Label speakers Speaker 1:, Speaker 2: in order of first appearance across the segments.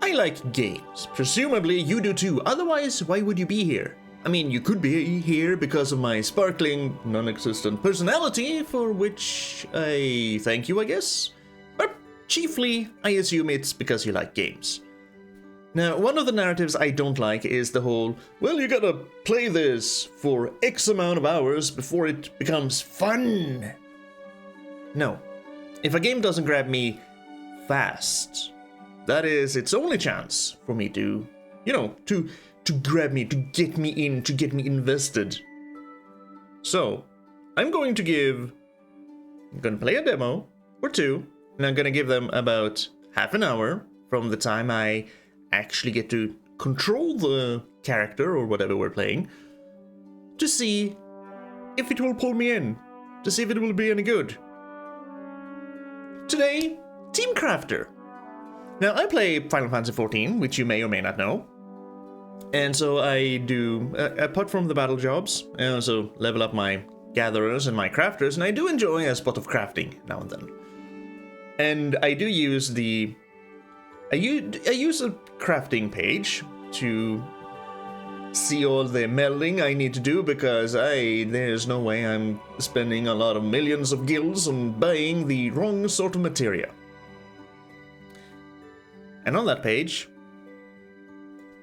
Speaker 1: I like games. Presumably you do too, otherwise why would you be here? I mean, you could be here because of my sparkling, non-existent personality, for which I thank you, I guess. But chiefly, I assume it's because you like games. Now, one of the narratives I don't like is the whole, well, you gotta play this for X amount of hours before it becomes fun. No. If a game doesn't grab me fast, that is its only chance for me to, to grab me, to get me in, to get me invested. So, I'm going to play a demo or two, and I'm gonna give them about half an hour from the time I actually get to control the character or whatever we're playing, to see if it will pull me in, to see if it will be any good. Today, Teamcrafter. Now, I play Final Fantasy XIV, which you may or may not know. And so I do, apart from the battle jobs, I also level up my gatherers and my crafters, and I do enjoy a spot of crafting now and then. And I do use I use a crafting page to see all the melding I need to do, because there's no way I'm spending a lot of millions of gills on buying the wrong sort of materia. And on that page,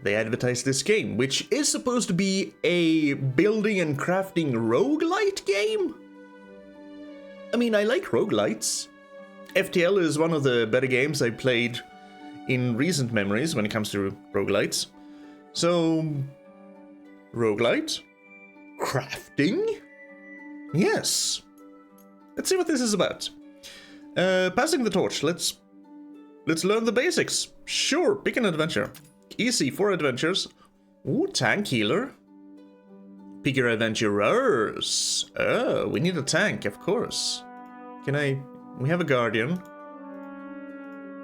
Speaker 1: they advertise this game, which is supposed to be a building and crafting roguelite game. I mean, I like roguelites. FTL is one of the better games I played in recent memories when it comes to roguelites. So, roguelite? Crafting? Yes. Let's see what this is about. Passing the torch, let's learn the basics. Sure, pick an adventure. Easy, 4 adventures. Ooh, tank healer. Pick your adventurers. Oh, we need a tank, of course. We have a guardian.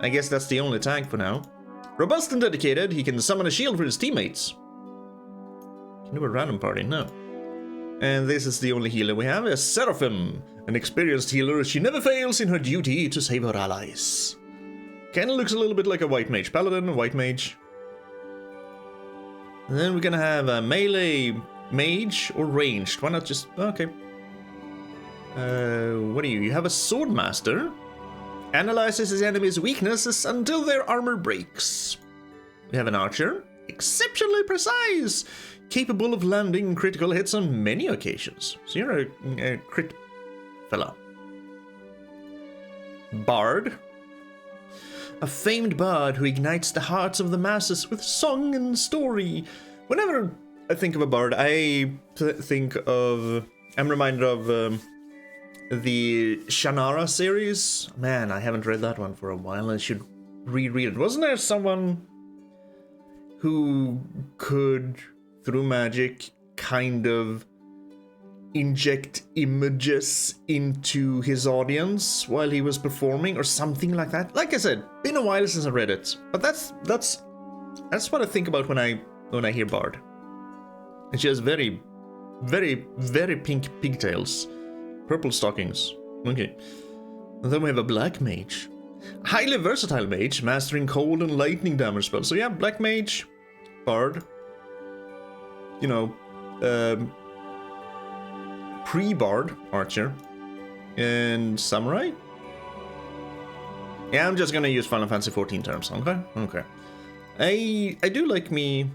Speaker 1: I guess that's the only tank for now. Robust and dedicated, he can summon a shield for his teammates. Can do a random party, no. And this is the only healer we have, a Seraphim. An experienced healer, she never fails in her duty to save her allies. Kinda looks a little bit like a white mage paladin, a white mage. And then we're gonna have a melee mage or ranged. Why not just... okay. What are you? You have a sword master. Analyzes his enemy's weaknesses until their armor breaks. We have an archer. Exceptionally precise. Capable of landing critical hits on many occasions. So you're a crit fella. Bard. A famed bard who ignites the hearts of the masses with song and story. Whenever I think of a bard, I'm reminded of the Shannara series. Man, I haven't read that one for a while. I should reread it. Wasn't there someone who could, through magic, kind of inject images into his audience while he was performing, or something like that? Like I said, been a while since I read it, but that's what I think about when I hear bard. And she has very, very, very pink pigtails, purple stockings. Okay. And then we have a black mage, highly versatile mage, mastering cold and lightning damage spells. So yeah, black mage, bard. You know, pre-bard, archer, and samurai. Yeah, I'm just gonna use Final Fantasy XIV terms. Okay. I do like me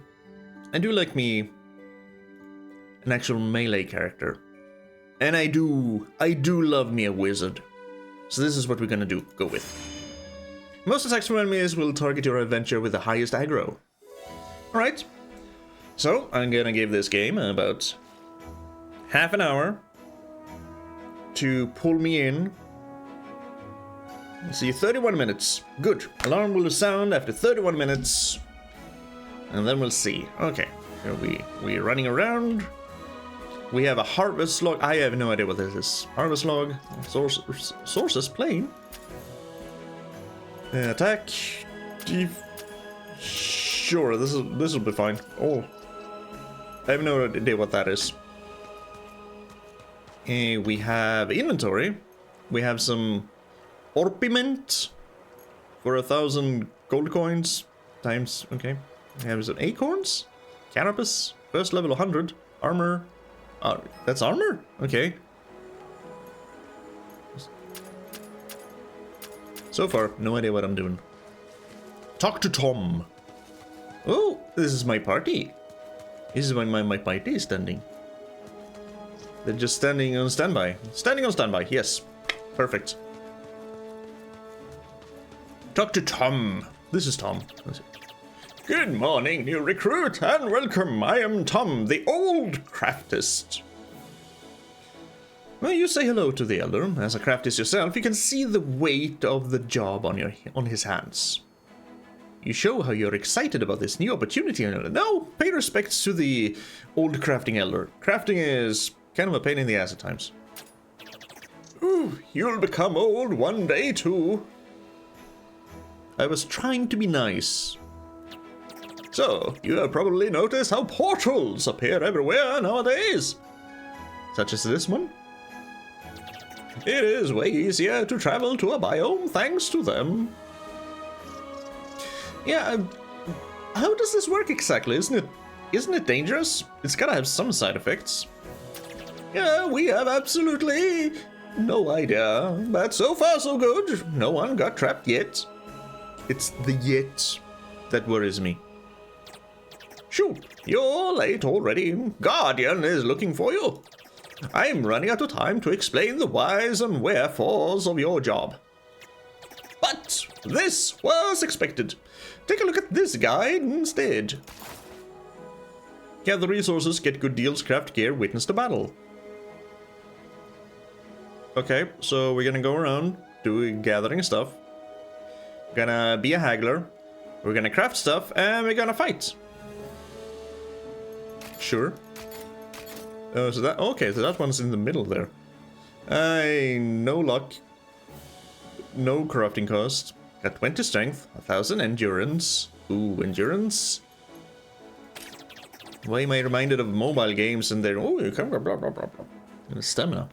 Speaker 1: an actual melee character, and I do love me a wizard. So this is what we're gonna go with. Most attacks from enemies will target your adventure with the highest aggro. All right. So I'm gonna give this game about half an hour to pull me in. Let's see, 31 minutes. Good. Alarm will sound after 31 minutes. And then we'll see. Okay. Here we're running around. We have a harvest log. I have no idea what this is. Harvest log. Sources plain. Attack. Sure, this will be fine. Oh. I have no idea what that is. We have inventory. We have some orpiment for 1,000 gold coins. times. Okay. We have some acorns. Cannabis. First level 100. Armor. That's armor? Okay. So far, no idea what I'm doing. Talk to Tom. Oh, this is my party. This is when my party is standing. They're just standing on standby. Standing on standby, yes. Perfect. Talk to Tom. This is Tom. Good morning, new recruit, and welcome. I am Tom, the old craftist. Well, you say hello to the elder. As a craftist yourself, you can see the weight of the job on his hands. You show how you're excited about this new opportunity. Now, pay respects to the old crafting elder. Crafting is kind of a pain in the ass at times. Ooh, you'll become old one day too. I was trying to be nice. So, you have probably noticed how portals appear everywhere nowadays. Such as this one. It is way easier to travel to a biome thanks to them. Yeah, how does this work exactly? Isn't it dangerous? It's gotta have some side effects. Yeah, we have absolutely no idea, but so far so good. No one got trapped yet. It's the yet that worries me. Shoot, you're late already. Guardian is looking for you. I'm running out of time to explain the whys and wherefores of your job. But this was expected. Take a look at this guide instead. Gather resources, get good deals, craft gear, witness the battle. Okay, so we're gonna go around doing gathering stuff. We're gonna be a haggler. We're gonna craft stuff, and we're gonna fight. Sure. So that one's in the middle there. No luck. No crafting cost. Got 20 strength, 1000 endurance. Ooh, endurance. Why am I reminded of mobile games and they're you come blah blah blah blah. And stamina.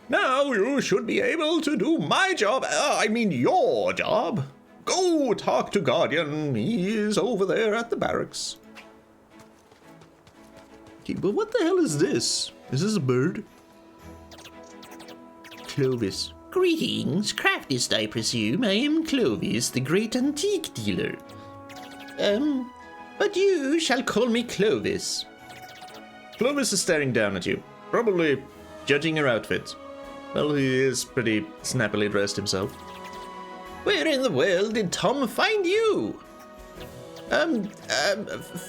Speaker 1: Now you should be able to do my job. I mean your job. Go talk to Guardian. He is over there at the barracks. Okay, but what the hell is this? Is this a bird? Clovis. Greetings, craftist, I presume. I am Clovis, the great antique dealer. But you shall call me Clovis. Clovis is staring down at you, probably judging your outfit. Well, he is pretty snappily dressed himself. Where in the world did Tom find you?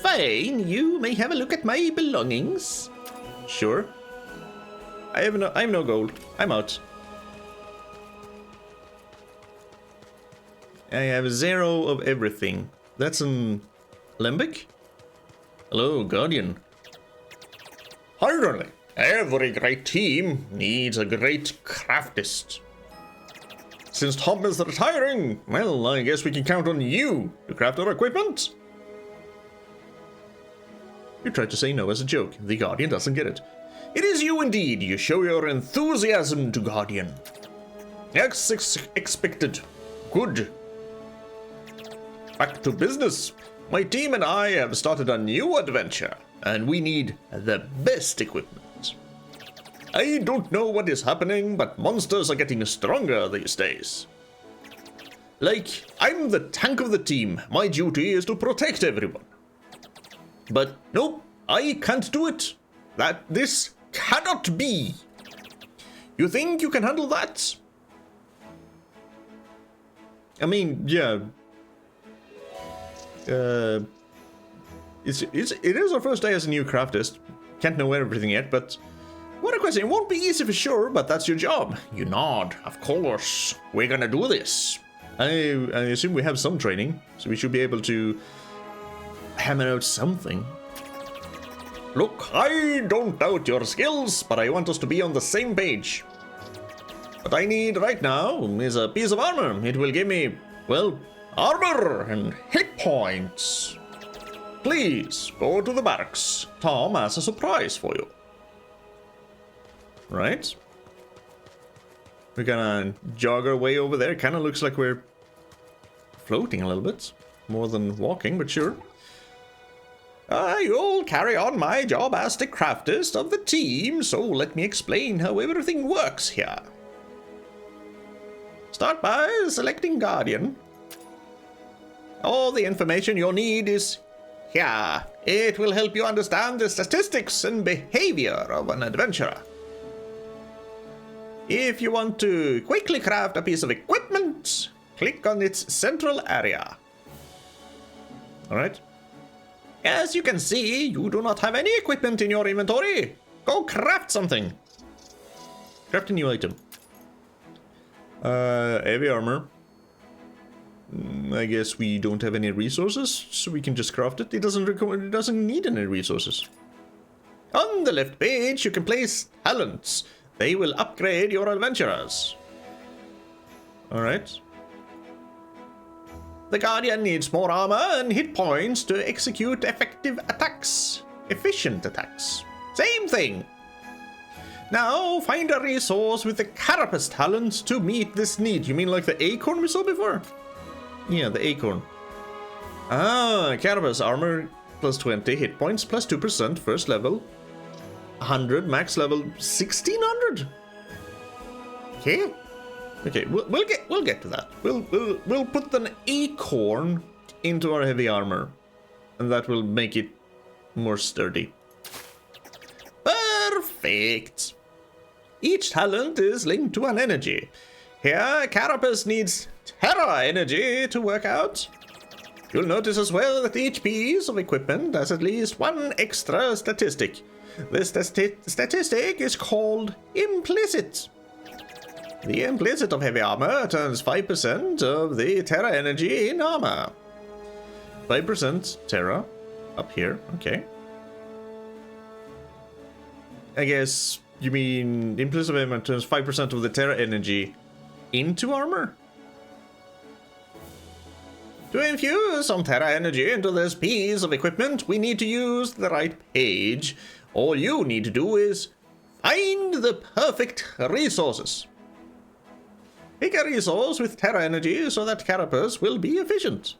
Speaker 1: Fine, you may have a look at my belongings. Sure. I have no gold. I'm out. I have 0 of everything. That's an limbic? Hello, Guardian. Finally, every great team needs a great craftist. Since Tom is retiring, well, I guess we can count on you to craft our equipment. You tried to say no as a joke. The Guardian doesn't get it. It is you indeed. You show your enthusiasm to Guardian. Expected. Good. Back to business. My team and I have started a new adventure, and we need the best equipment. I don't know what is happening, but monsters are getting stronger these days. Like, I'm the tank of the team. My duty is to protect everyone. But nope, I can't do it. This cannot be. You think you can handle that? I mean, yeah. It is our first day as a new craftist. Can't know everything yet, but what a question. It won't be easy for sure, but that's your job. You nod. Of course. We're gonna do this. I assume we have some training, so we should be able to hammer out something. Look, I don't doubt your skills, but I want us to be on the same page. What I need right now is a piece of armor. It will give me, well, armor and hit points. Please, go to the barracks. Tom has a surprise for you. Right? We're gonna jog our way over there. Kinda looks like we're floating a little bit. more than walking, but sure. You'll carry on my job as the craftist of the team, so let me explain how everything works here. Start by selecting Guardian. All the information you'll need is here. It will help you understand the statistics and behavior of an adventurer. If you want to quickly craft a piece of equipment, click on its central area. Alright. As you can see, you do not have any equipment in your inventory. Go craft something. Craft a new item. Heavy armor. I guess we don't have any resources, so we can just craft it. It doesn't need any resources. On the left page, you can place talents. They will upgrade your adventurers. Alright. The Guardian needs more armor and hit points to execute effective attacks. Efficient attacks. Same thing. Now, find a resource with the Carapace talent to meet this need. You mean like the acorn we saw before? Yeah, the acorn. Carapace armor plus 20, hit points plus 2%, first level. 100, max level 1600. Okay. Okay, we'll get to that. We'll put an acorn into our heavy armor, and that will make it more sturdy. Perfect. Each talent is linked to an energy. Here, Carapace needs Terra energy to work out. You'll notice as well that each piece of equipment has at least one extra statistic. This statistic is called implicit. The implicit of heavy armor turns 5% of the Terra energy in armor. 5% Terra up here, okay. I guess you mean implicit armor turns 5% of the Terra energy into armor? To infuse some Terra energy into this piece of equipment, we need to use the right page. All you need to do is find the perfect resources. Pick a resource with Terra energy so that Carapace will be efficient.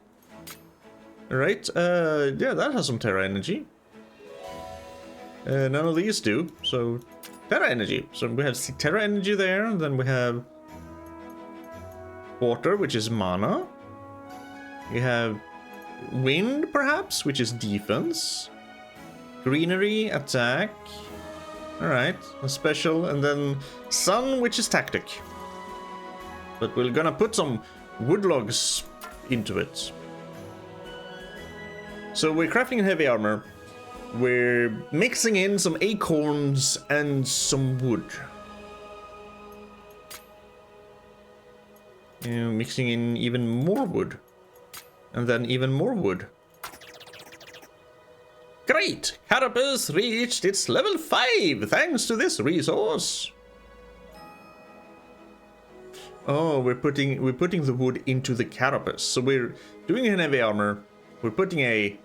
Speaker 1: Right, yeah, that has some Terra energy. None of these do, so Terra energy. So we have Terra energy there, and then we have water, which is mana. We have wind, perhaps, which is defense. Greenery, attack. Alright, a special, and then sun, which is tactic. But we're gonna put some wood logs into it. So we're crafting heavy armor. We're mixing in some acorns and some wood. And mixing in even more wood. And then even more wood. Great! Carapace reached its level 5 thanks to this resource. Oh, we're putting the wood into the Carapace. So we're doing an heavy armor. We're putting an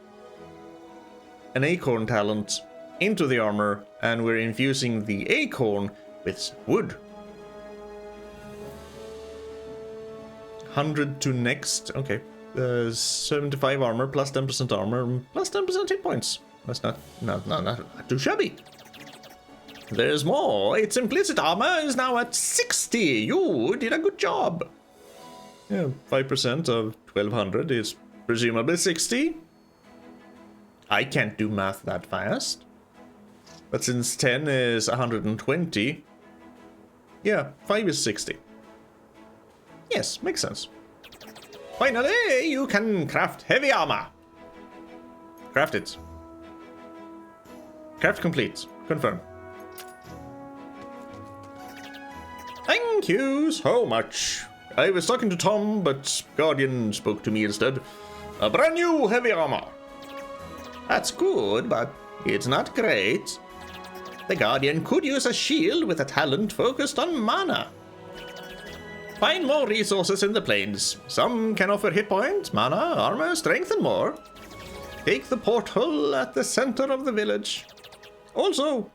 Speaker 1: acorn talent into the armor, and we're infusing the acorn with wood. 100 to next. Okay. 75 armor plus 10% armor plus 10% hit points. That's not too shabby. There's more. Its implicit armor is now at 60. You did a good job. Yeah, 5% of 1200 is presumably 60. I can't do math that fast. But since 10 is 120, yeah, 5 is 60. Yes, makes sense. Finally, you can craft heavy armor. Craft it. Craft complete. Confirm. Thank you so much. I was talking to Tom, but Guardian spoke to me instead. A brand new heavy armor. That's good, but it's not great. The Guardian could use a shield with a talent focused on mana. Find more resources in the plains. Some can offer hit points, mana, armor, strength, and more. Take the portal at the center of the village. Also,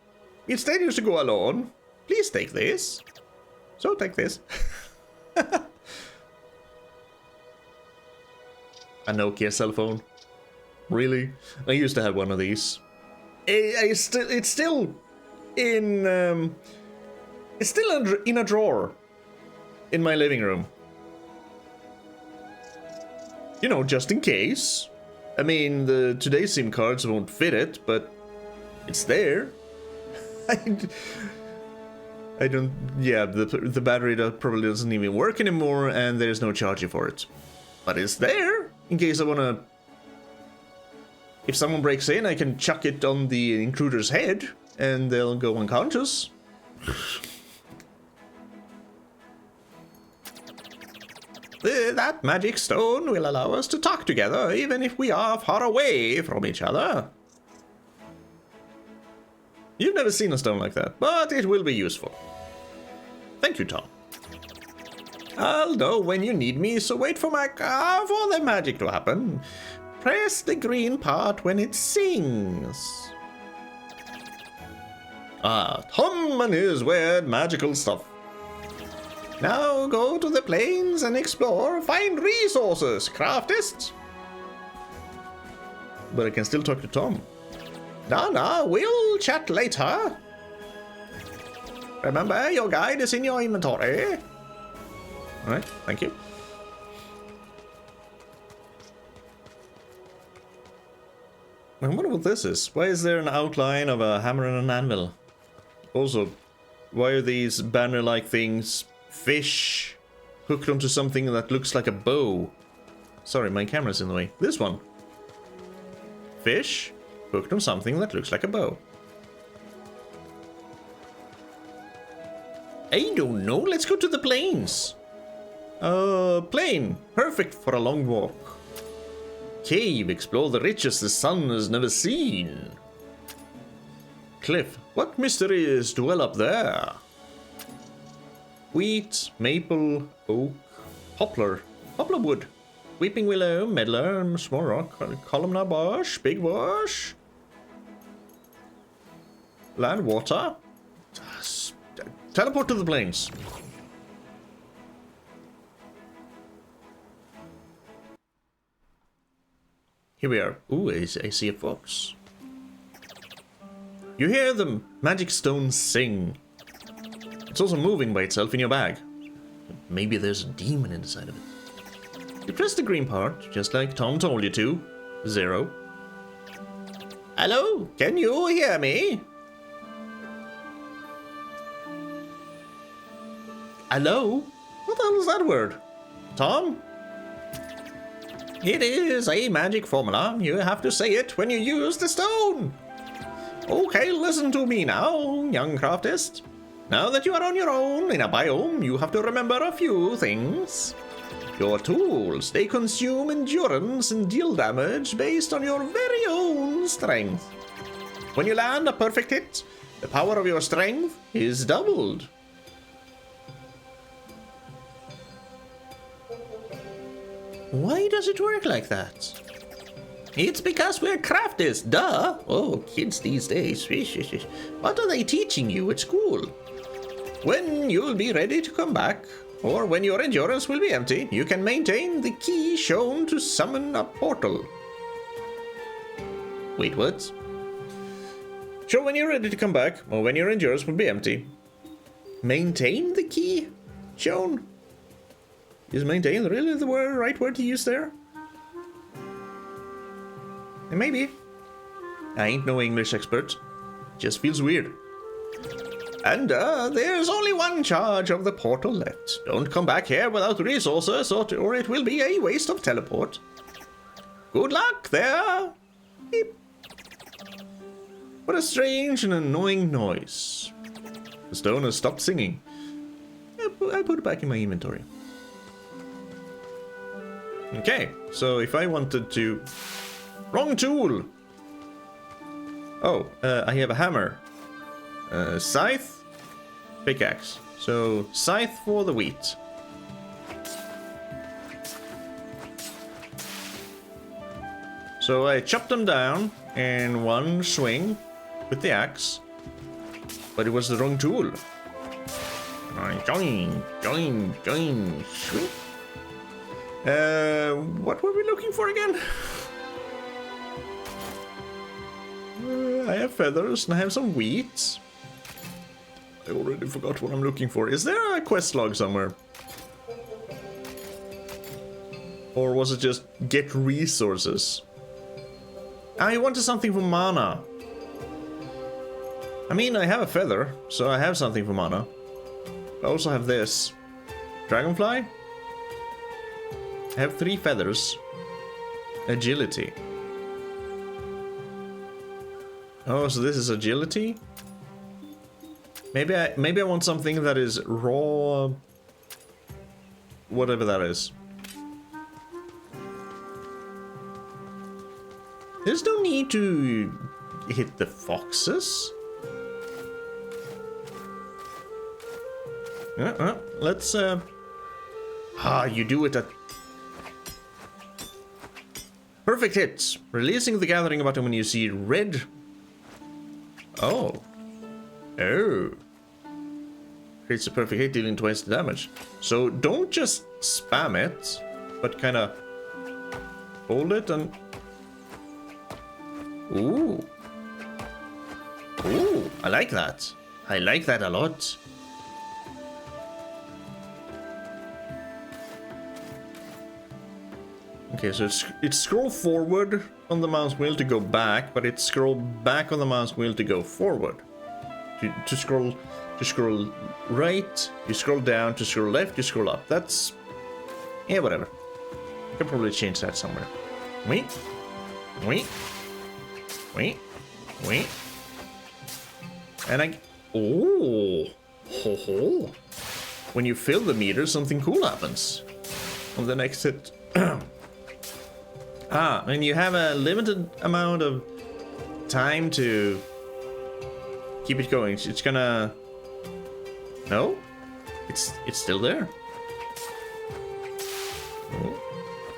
Speaker 1: it's dangerous to go alone. Please take this. So take this. A Nokia cell phone. Really? I used to have one of these. It's still in in a drawer in my living room. You know, just in case. I mean, today's SIM cards won't fit it, but it's there. I don't. Yeah, the battery probably doesn't even work anymore, and there's no charging for it. But it's there in case I wanna. If someone breaks in, I can chuck it on the intruder's head, and they'll go unconscious. That magic stone will allow us to talk together, even if we are far away from each other. You've never seen a stone like that, but it will be useful. Thank you, Tom. I'll know when you need me, so wait for for the magic to happen. Press the green part when it sings. Tom and his weird magical stuff. Now go to the plains and explore, find resources, craftists. But I can still talk to Tom. No, we'll chat later. Remember, your guide is in your inventory. Alright, thank you. I wonder what this is. Why is there an outline of a hammer and an anvil? Also, why are these banner-like things fish hooked onto something that looks like a bow? Sorry, my camera's in the way. This one. Fish hooked on something that looks like a bow. I don't know. Let's go to the plains. Plain. Perfect for a long walk. Cave. Explore the riches the sun has never seen. Cliff. What mysteries dwell up there? Wheat, maple, oak, poplar. Poplar wood. Weeping willow, medlar, small rock, columnar bush, big bush. Land, water. Teleport to the plains. Here we are. Ooh, I see a fox. You hear the magic stone sing. It's also moving by itself in your bag. Maybe there's a demon inside of it. You press the green part, just like Tom told you to. 0. Hello? Can you hear me? Hello? What the hell is that word? Tom? It is a magic formula. You have to say it when you use the stone. Okay, listen to me now, young craftist. Now that you are on your own in a biome, you have to remember a few things. Your tools, they consume endurance and deal damage based on your very own strength. When you land a perfect hit, the power of your strength is doubled. Why does it work like that? It's because we're craftists, duh! Oh, kids these days. What are they teaching you at school? When you'll be ready to come back, or when your endurance will be empty, you can maintain the key shown to summon a portal. Wait, what? So when you're ready to come back, or when your endurance will be empty, maintain the key shown? Is maintain really the right word to use there? Maybe. I ain't no English expert. Just feels weird. And there's only one charge of the portal left. Don't come back here without resources, or it will be a waste of teleport. Good luck there. Beep. What a strange and annoying noise. The stone has stopped singing. I'll put it back in my inventory. Okay, so if I wanted to... Wrong tool! Oh, I have a hammer. Scythe, pickaxe. So, scythe for the wheat. So I chopped them down in one swing with the axe, but it was the wrong tool. Join, swing. What were we looking for again? I have feathers and I have some wheat. I already forgot what I'm looking for. Is there a quest log somewhere? Or was it just get resources? I wanted something for mana. I mean, I have a feather, so I have something for mana. I also have this. Dragonfly? I have 3 feathers. Agility. Oh, so this is agility? Maybe I want something that is raw... Whatever that is. There's no need to hit the foxes. Let's you do it at... Perfect hits. Releasing the gathering button when you see red. Oh. Creates a perfect hit, dealing twice the damage. So don't just spam it, but kind of hold it and... Ooh. Ooh, I like that. I like that a lot. Okay, so it's scroll forward on the mouse wheel to go back, but it's scroll back on the mouse wheel to go forward. To scroll right, you scroll down, to scroll left, you scroll up. That's... yeah, whatever. I can probably change that somewhere. Wait. And I... oh. Ho ho. When you fill the meter, something cool happens. On the next hit. And you have a limited amount of time to keep it going. It's gonna... no? It's still there.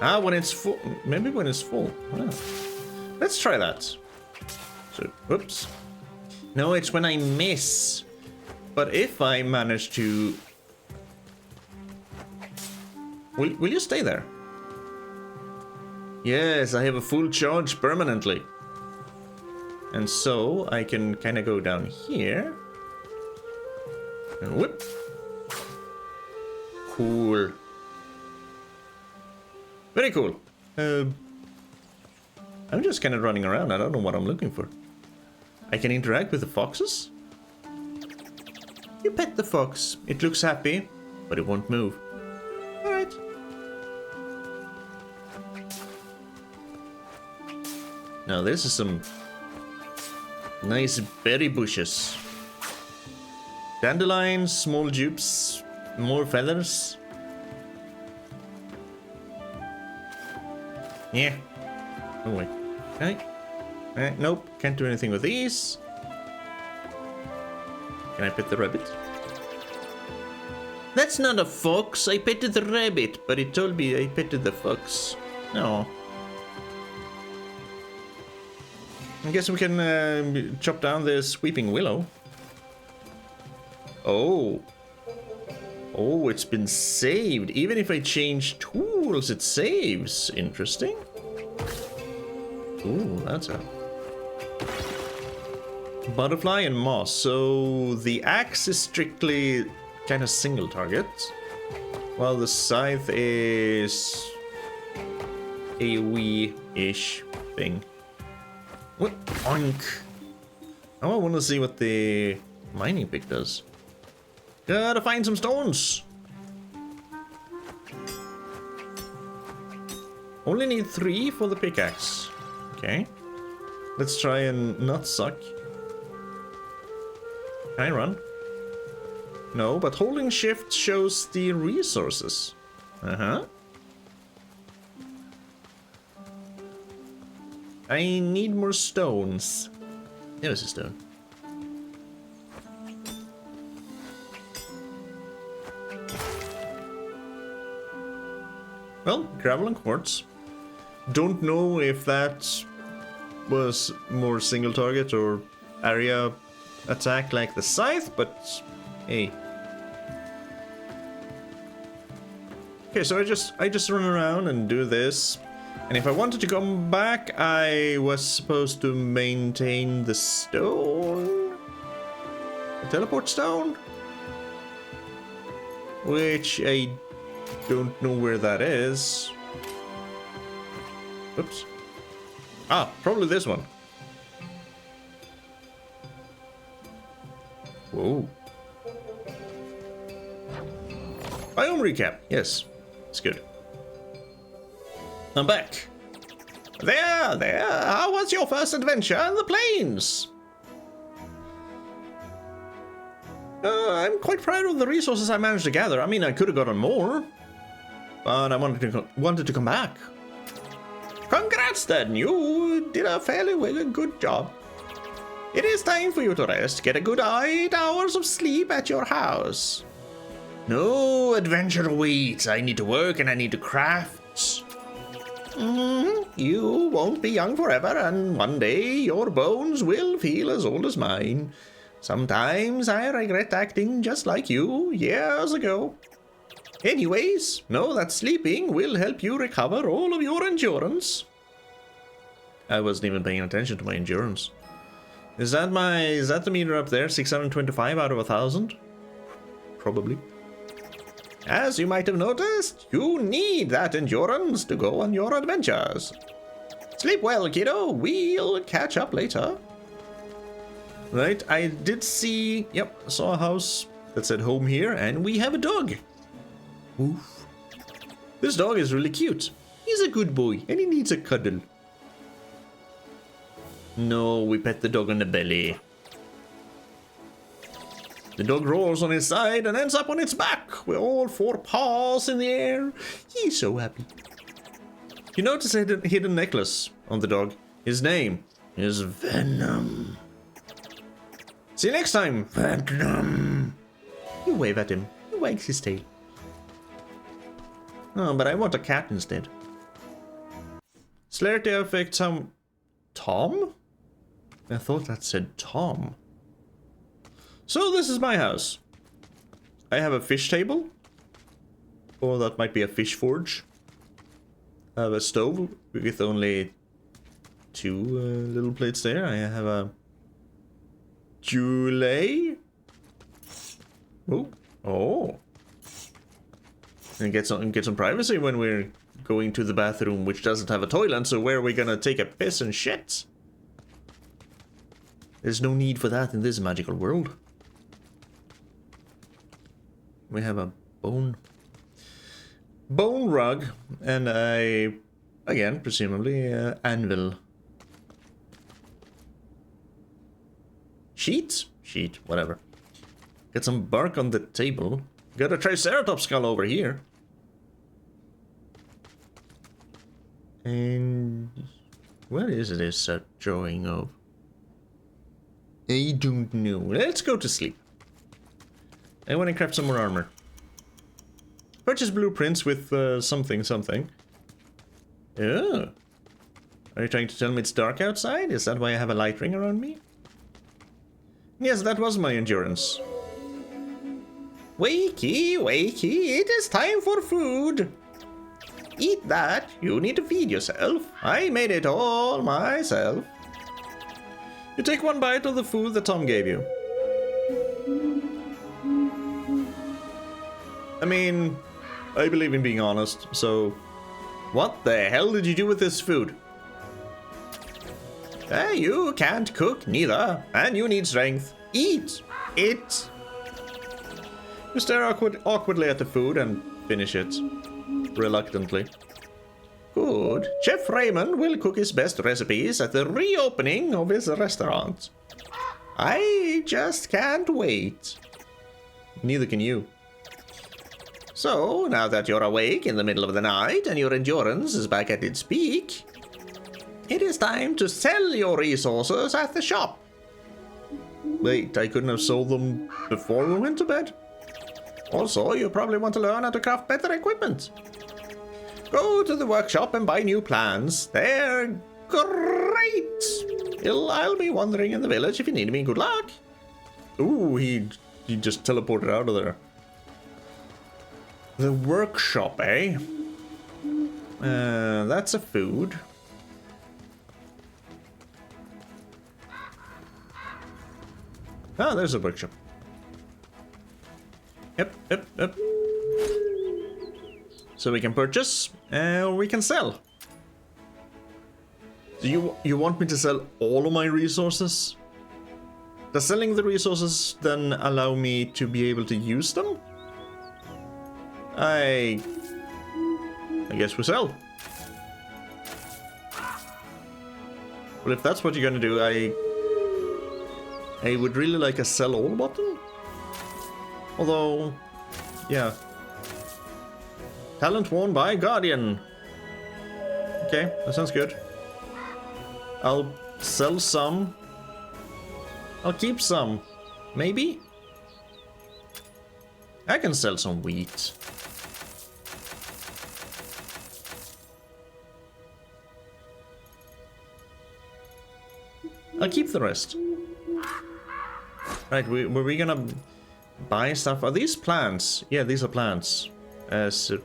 Speaker 1: Oh. When it's full. Maybe when it's full. Ah. Let's try that. So, whoops. No, it's when I miss. But if I manage to... Will you stay there? Yes, I have a full charge permanently. And so I can kind of go down here. And whoop. Cool. Very cool. I'm just kind of running around. I don't know what I'm looking for. I can interact with the foxes. You pet the fox. It looks happy, but it won't move. Alright. Now this is some nice berry bushes. Dandelions, small dupes, more feathers. Yeah. Oh wait. Okay. Nope. Can't do anything with these. Can I pet the rabbit? That's not a fox. I petted the rabbit, but it told me I petted the fox. No. I guess we can chop down this weeping willow. Oh. Oh, it's been saved. Even if I change tools, it saves. Interesting. Ooh, that's a... butterfly and moss. So the axe is strictly kind of single target, while the scythe is a wee-ish thing. What? Oink! Now I want to see what the mining pick does. Gotta find some stones! Only need 3 for the pickaxe. Okay. Let's try and not suck. Can I run? No, but holding shift shows the resources. Uh-huh. I need more stones. There's a stone. Well, gravel and quartz. Don't know if that was more single target or area attack like the scythe, but hey. Okay, so I just run around and do this. And if I wanted to come back, I was supposed to maintain the stone? The teleport stone? Which I don't know where that is. Oops. Ah, probably this one. Whoa. Biome recap. Yes, it's good. I'm back. There. How was your first adventure in the plains? I'm quite proud of the resources I managed to gather. I mean, I could have gotten more, but I wanted to come back. Congrats, then. You did a fairly good job. It is time for you to rest. Get a good 8 hours of sleep at your house. No, adventure awaits. I need to work and I need to craft. You won't be young forever, and one day your bones will feel as old as mine. Sometimes I regret acting just like you years ago. Anyways, know that sleeping will help you recover all of your endurance. I wasn't even paying attention to my endurance. Is that the meter up there? 625 out of 1,000? Probably. As you might have noticed, you need that endurance to go on your adventures. Sleep well, kiddo. We'll catch up later. Right, I did see... Yep, I saw a house that said home here, and we have a dog. Oof. This dog is really cute. He's a good boy, and he needs a cuddle. No, we pet the dog on the belly. The dog rolls on his side and ends up on its back with all 4 paws in the air. He's so happy. You notice a hidden necklace on the dog. His name is Venom. See you next time, Venom. You wave at him. He wags his tail. Oh, but I want a cat instead. Celerity affects some... Tom? I thought that said Tom. So this is my house. I have a fish table. Or that might be a fish forge. I have a stove with only 2 little plates there. I have a Julet. Oh. And get some privacy when we're going to the bathroom, which doesn't have a toilet. So where are we gonna take a piss and shit? There's no need for that in this magical world. We have a bone rug and a, again, presumably, anvil. Sheet, whatever. Get some bark on the table. Got a Triceratops skull over here. And where is this drawing of? I don't know. Let's go to sleep. I want to craft some more armor. Purchase blueprints with something. Oh. Are you trying to tell me it's dark outside? Is that why I have a light ring around me? Yes, that was my endurance. Wakey, it is time for food. Eat that. You need to feed yourself. I made it all myself. You take 1 bite of the food that Tom gave you. I mean, I believe in being honest, so... What the hell did you do with this food? You can't cook neither, and you need strength. Eat it. You stare awkwardly at the food and finish it. Reluctantly. Good. Chef Raymond will cook his best recipes at the reopening of his restaurant. I just can't wait. Neither can you. So, now that you're awake in the middle of the night and your endurance is back at its peak, it is time to sell your resources at the shop. Wait, I couldn't have sold them before we went to bed? Also, you probably want to learn how to craft better equipment. Go to the workshop and buy new plans. They're great! I'll be wandering in the village if you need me. Good luck! Ooh, he just teleported out of there. The workshop, eh? That's a food. Ah, there's a workshop. Yep. So we can purchase, or we can sell. Do you want me to sell all of my resources? Does selling the resources then allow me to be able to use them? I guess we sell. Well, if that's what you're gonna do, I would really like a sell all button. Although, yeah. Talent won by Guardian. Okay, that sounds good. I'll sell some. I'll keep some. Maybe? I can sell some wheat. I'll keep the rest. Right, were we gonna buy stuff? Are these plants? Yeah, these are plants. So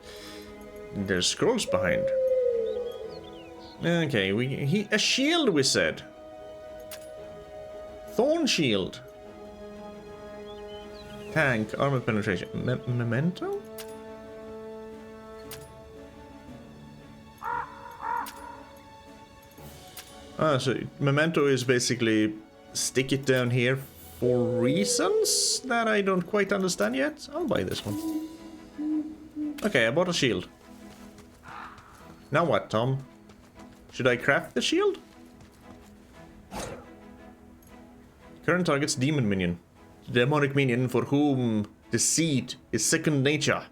Speaker 1: there's scrolls behind. Okay, a shield, we said. Thorn shield. Tank, armor penetration. Memento? Ah, so memento is basically stick it down here for reasons that I don't quite understand yet. I'll buy this one. Okay, I bought a shield. Now what, Tom? Should I craft the shield? Current target's demon minion. Demonic minion for whom deceit is second nature.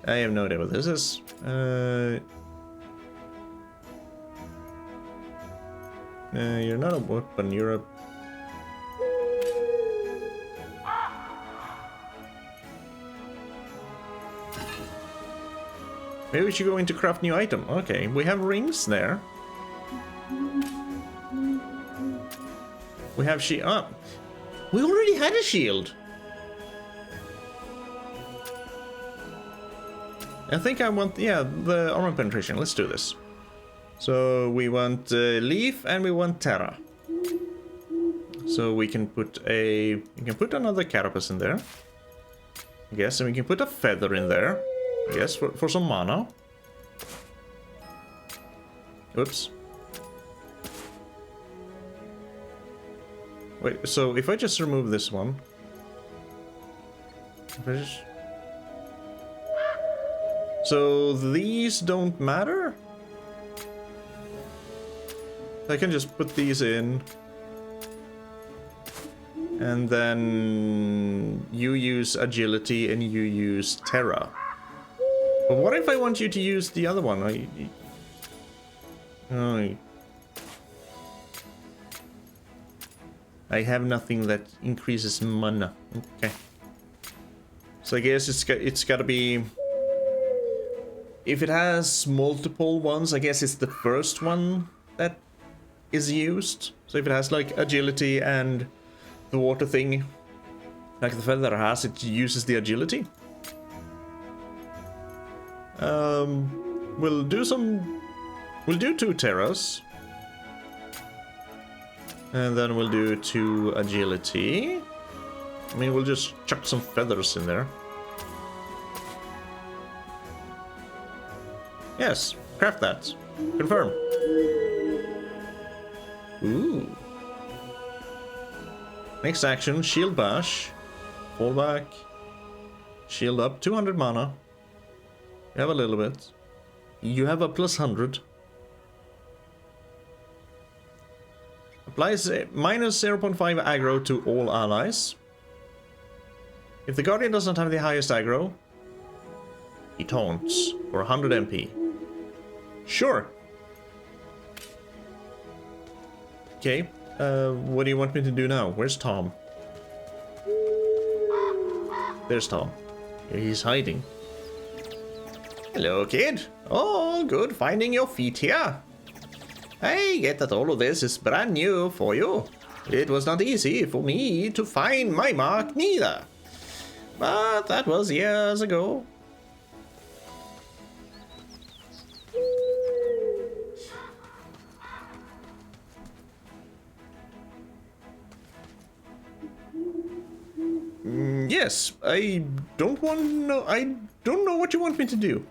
Speaker 1: I have no idea what this is. You're not a weapon, you're a... Maybe we should go into craft new item. Okay, we have rings there. We have shield. Oh, we already had a shield. I think I want, yeah, the armor penetration. Let's do this. So we want leaf and we want terra. So we can put another carapace in there. I guess, and we can put a feather in there. I guess for some mana. Oops. Wait, so if I just remove this one. So these don't matter? I can just put these in. And then you use agility and you use terra. But what if I want you to use the other one? I have nothing that increases mana. Okay. So I guess it's gotta be... If it has multiple ones, I guess it's the first one that is used. So if it has like agility and the water thing, like the feather has, it uses the agility. We'll do 2 terras. And then we'll do 2 agility. I mean, we'll just chuck some feathers in there. Yes, craft that. Confirm. Ooh. Next action, shield bash. Fall back. Shield up, 200 mana. You have a little bit. You have a plus 100. Applies minus 0.5 aggro to all allies. If the Guardian doesn't have the highest aggro, he taunts for 100 MP. Sure. Okay, what do you want me to do now? Where's Tom? There's Tom. He's hiding. Hello, kid. Oh, good finding your feet here. I get that all of this is brand new for you. It was not easy for me to find my mark neither. But that was years ago. Yes, I don't know what you want me to do.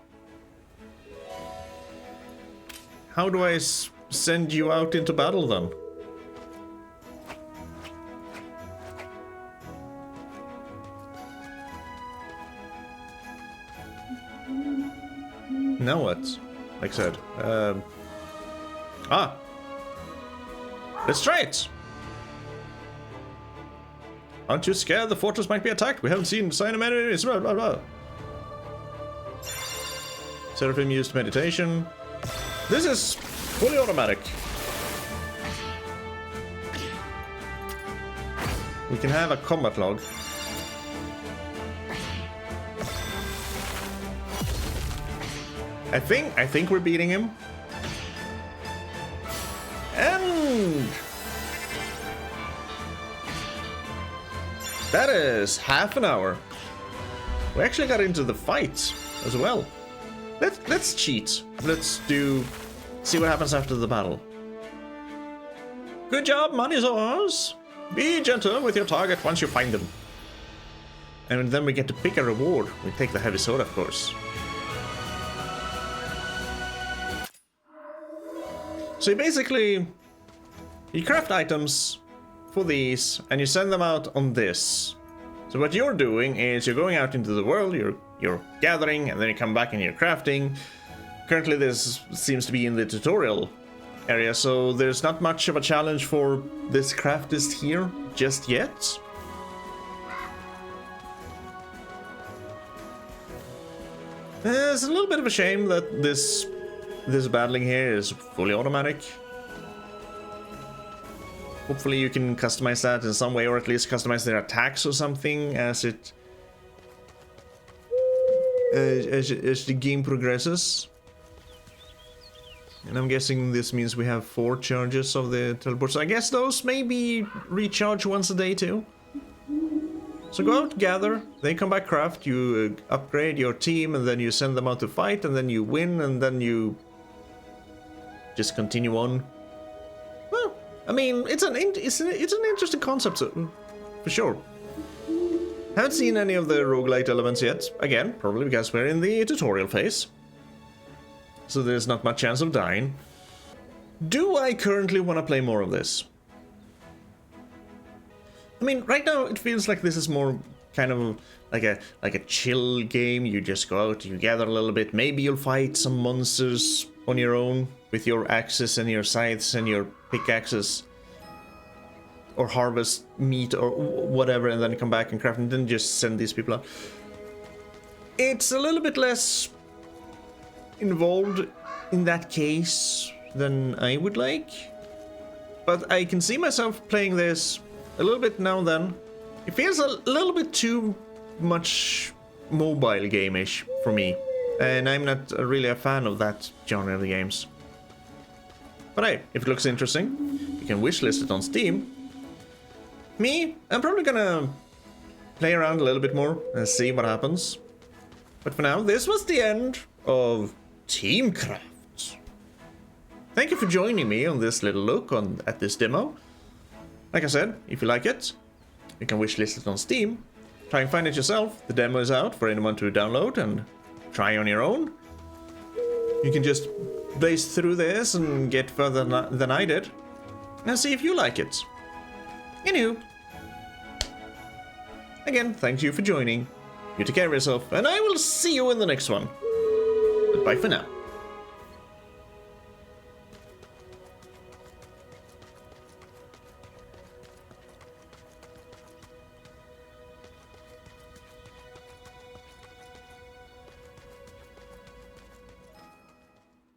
Speaker 1: How do I send you out into battle then? Now what? Like I said. Let's try it! Aren't you scared the fortress might be attacked? We haven't seen a sign of enemies. Blah, blah, blah. Seraphim used meditation. This is fully automatic. We can have a combat log. I think we're beating him. And that is half an hour. We actually got into the fight as well. Let's cheat. Let's see what happens after the battle. Good job, money's ours. Be gentle with your target once you find them. And then we get to pick a reward. We take the heavy sword, of course. So basically, you craft items for these, and you send them out on this. So what you're doing is you're going out into the world, you're gathering, and then you come back and you're crafting. Currently this seems to be in the tutorial area, so there's not much of a challenge for this craftist here just yet. It's a little bit of a shame that this battling here is fully automatic. Hopefully you can customize that in some way, or at least customize their attacks or something as the game progresses. And I'm guessing this means we have 4 charges of the teleport. So I guess those maybe recharge once a day too. So go out, gather, then come back, craft, you upgrade your team, and then you send them out to fight, and then you win, and then you just continue on. Well, I mean, it's an interesting concept, for sure. Haven't seen any of the roguelite elements yet. Again, probably because we're in the tutorial phase. So there's not much chance of dying. Do I currently want to play more of this? I mean, right now it feels like this is more kind of like a chill game. You just go out, you gather a little bit. Maybe you'll fight some monsters on your own with your axes and your scythes and your pickaxes, or harvest meat or whatever, and then come back and craft, and then just send these people out. It's a little bit less involved in that case than I would like, but I can see myself playing this a little bit now and then. It feels a little bit too much mobile game-ish for me, and I'm not really a fan of that genre of the games. But hey, if it looks interesting, you can wishlist it on Steam. Me, I'm probably gonna play around a little bit more and see what happens. But for now, this was the end of Teamcraft. Thank you for joining me on this little look at this demo. Like I said, if you like it, you can wishlist it on Steam. Try and find it yourself. The demo is out for anyone to download and try on your own. You can just blaze through this and get further than I did, and see if you like it. Anywho, again, thank you for joining. You take care of yourself, and I will see you in the next one. Goodbye for now.